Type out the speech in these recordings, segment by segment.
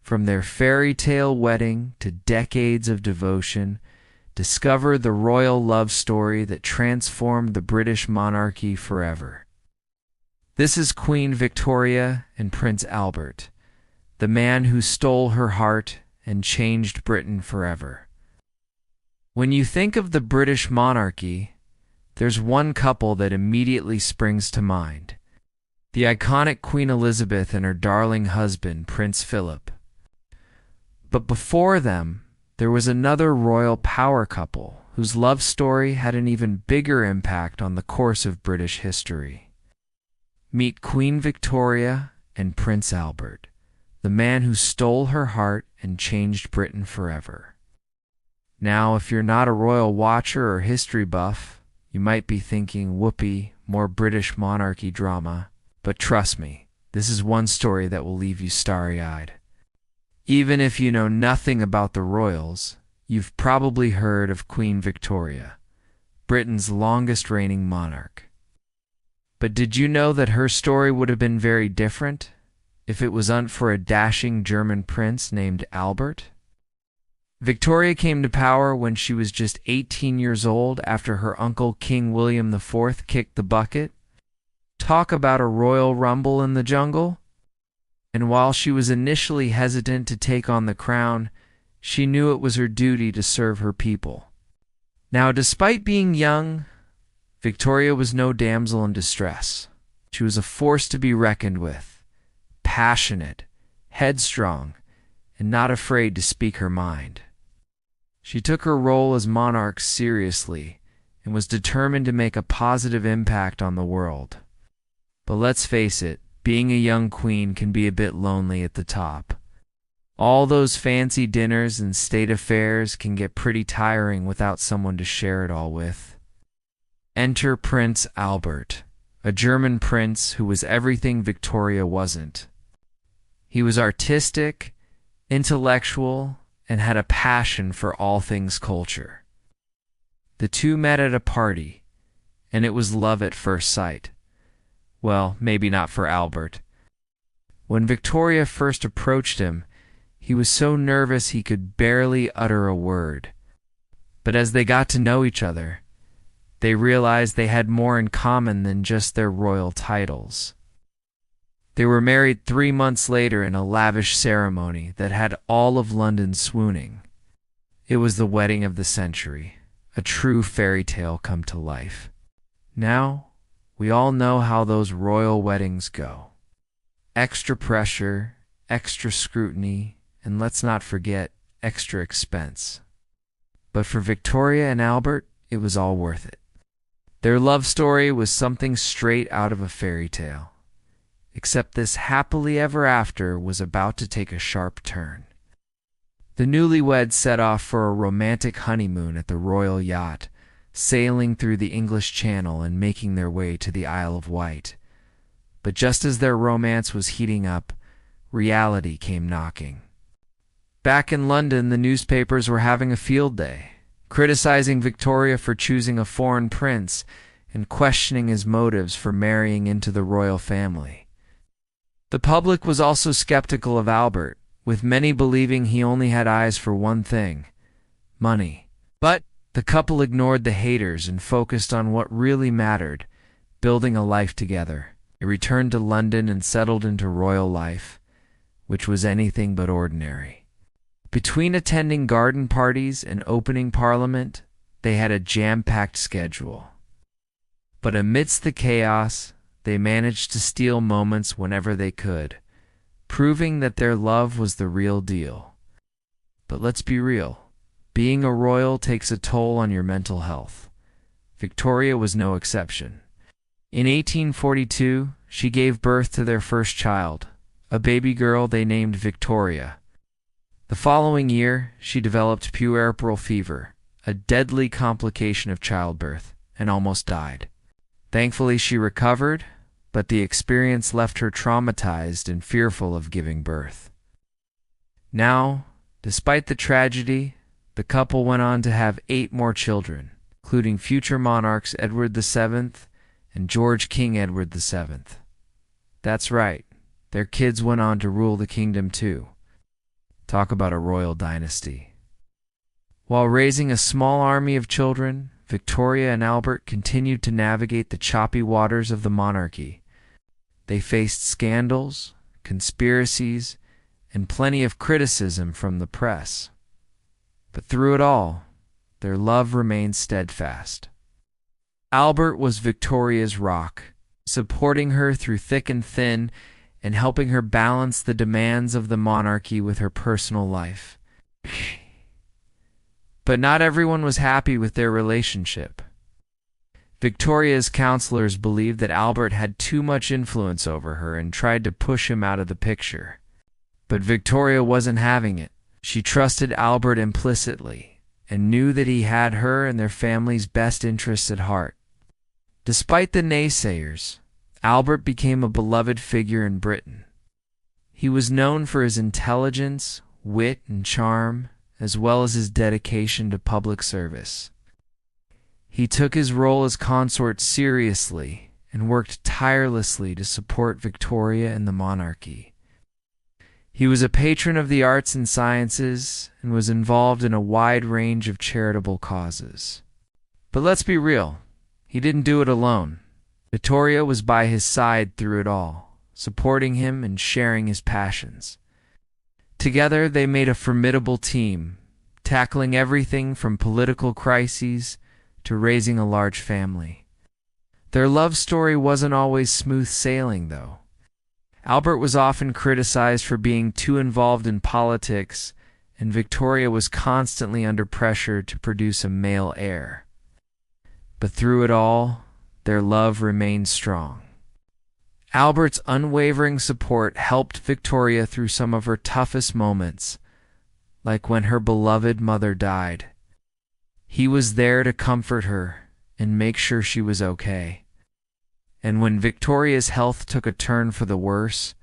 From their fairy tale wedding to decades of devotion, discover the royal love story that transformed the British monarchy forever. This is Queen Victoria and Prince Albert, the man who stole her heart and changed Britain forever. When you think of the British monarchy, there's one couple that immediately springs to mind: the iconic Queen Elizabeth and her darling husband, Prince Philip. But before them, there was another royal power couple whose love story had an even bigger impact on the course of British history. Meet Queen Victoria and Prince Albert, the man who stole her heart and changed Britain forever. Now, if you're not a royal watcher or history buff, you might be thinking, whoopee, more British monarchy drama. But trust me, this is one story that will leave you starry-eyed. Even if you know nothing about the royals, you've probably heard of Queen Victoria, Britain's longest reigning monarch. But did you know that her story would have been very different if it wasn't for a dashing German prince named Albert? Victoria came to power when she was just 18 years old after her uncle King William IV kicked the bucket. Talk about a royal rumble in the jungle. And while she was initially hesitant to take on the crown, she knew it was her duty to serve her people. Now, despite being young, Victoria was no damsel in distress. She was a force to be reckoned with, passionate, headstrong, and not afraid to speak her mind. She took her role as monarch seriously and was determined to make a positive impact on the world. But let's face it, being a young queen can be a bit lonely at the top. All those fancy dinners and state affairs can get pretty tiring without someone to share it all with. Enter Prince Albert, a German prince who was everything Victoria wasn't. He was artistic, intellectual, and had a passion for all things culture. The two met at a party, and it was love at first sight. Well, maybe not for Albert. When Victoria first approached him, he was so nervous he could barely utter a word. But as they got to know each other, they realized they had more in common than just their royal titles. They were married 3 months later in a lavish ceremony that had all of London swooning. It was the wedding of the century, a true fairy tale come to life. Now, we all know how those royal weddings go. Extra pressure, extra scrutiny, and let's not forget, extra expense. But for Victoria and Albert, it was all worth it. Their love story was something straight out of a fairy tale. Except this happily ever after was about to take a sharp turn. The newlyweds set off for a romantic honeymoon at the royal yacht, sailing through the English Channel and making their way to the Isle of Wight. But just as their romance was heating up, reality came knocking. Back in London, the newspapers were having a field day, criticizing Victoria for choosing a foreign prince and questioning his motives for marrying into the royal family. The public was also skeptical of Albert, with many believing he only had eyes for one thing: money. But the couple ignored the haters and focused on what really mattered: building a life together. They returned to London and settled into royal life, which was anything but ordinary. Between attending garden parties and opening Parliament, they had a jam-packed schedule. But amidst the chaos, they managed to steal moments whenever they could, proving that their love was the real deal. But let's be real. Being a royal takes a toll on your mental health. Victoria was no exception. In 1842, she gave birth to their first child, a baby girl they named Victoria. The following year, she developed puerperal fever, a deadly complication of childbirth, and almost died. Thankfully, she recovered, but the experience left her traumatized and fearful of giving birth. Now, despite the tragedy, the couple went on to have 8 more children, including future monarchs Edward VII and George King Edward VII. That's right, their kids went on to rule the kingdom too. Talk about a royal dynasty. While raising a small army of children, Victoria and Albert continued to navigate the choppy waters of the monarchy. They faced scandals, conspiracies, and plenty of criticism from the press. But through it all, their love remained steadfast. Albert was Victoria's rock, supporting her through thick and thin and helping her balance the demands of the monarchy with her personal life. But not everyone was happy with their relationship. Victoria's counselors believed that Albert had too much influence over her and tried to push him out of the picture. But Victoria wasn't having it. She trusted Albert implicitly and knew that he had her and their family's best interests at heart. Despite the naysayers, Albert became a beloved figure in Britain. He was known for his intelligence, wit, and charm, as well as his dedication to public service. He took his role as consort seriously and worked tirelessly to support Victoria and the monarchy. He was a patron of the arts and sciences and was involved in a wide range of charitable causes. But let's be real, he didn't do it alone. Victoria was by his side through it all, supporting him and sharing his passions. Together, they made a formidable team, tackling everything from political crises to raising a large family. Their love story wasn't always smooth sailing, though. Albert was often criticized for being too involved in politics, and Victoria was constantly under pressure to produce a male heir. But through it all, their love remained strong. Albert's unwavering support helped Victoria through some of her toughest moments, like when her beloved mother died. He was there to comfort her and make sure she was okay. And when Victoria's health took a turn for the worse,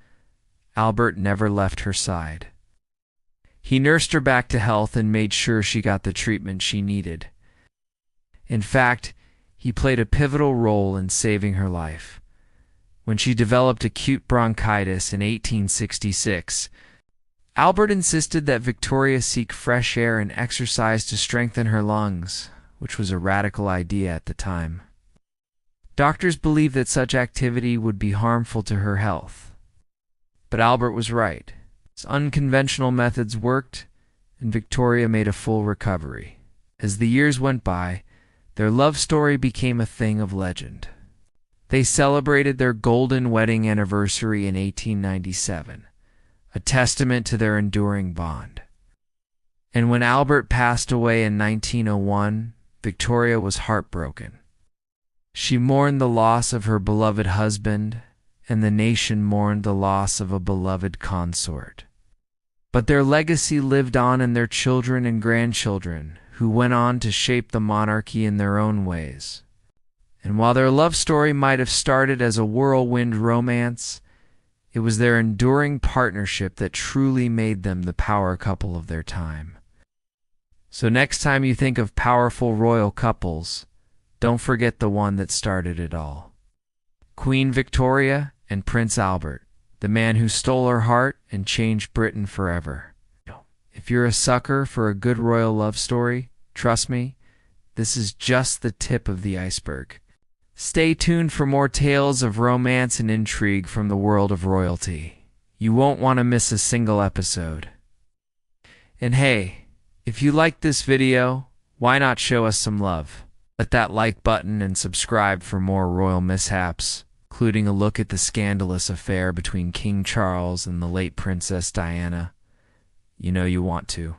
Albert never left her side. He nursed her back to health and made sure she got the treatment she needed. In fact, he played a pivotal role in saving her life. When she developed acute bronchitis in 1866, Albert insisted that Victoria seek fresh air and exercise to strengthen her lungs, which was a radical idea at the time. Doctors believed that such activity would be harmful to her health. But Albert was right. His unconventional methods worked, and Victoria made a full recovery. As the years went by, their love story became a thing of legend. They celebrated their golden wedding anniversary in 1897, a testament to their enduring bond. And when Albert passed away in 1901, Victoria was heartbroken. She mourned the loss of her beloved husband, and the nation mourned the loss of a beloved consort. But their legacy lived on in their children and grandchildren, who went on to shape the monarchy in their own ways. And while their love story might have started as a whirlwind romance, it was their enduring partnership that truly made them the power couple of their time. So next time you think of powerful royal couples, don't forget the one that started it all. Queen Victoria and Prince Albert, the man who stole her heart and changed Britain forever. If you're a sucker for a good royal love story, trust me, this is just the tip of the iceberg. Stay tuned for more tales of romance and intrigue from the world of royalty. You won't want to miss a single episode. And hey, if you liked this video, why not show us some love? Hit that like button and subscribe for more royal mishaps, including a look at the scandalous affair between King Charles and the late Princess Diana. You know you want to.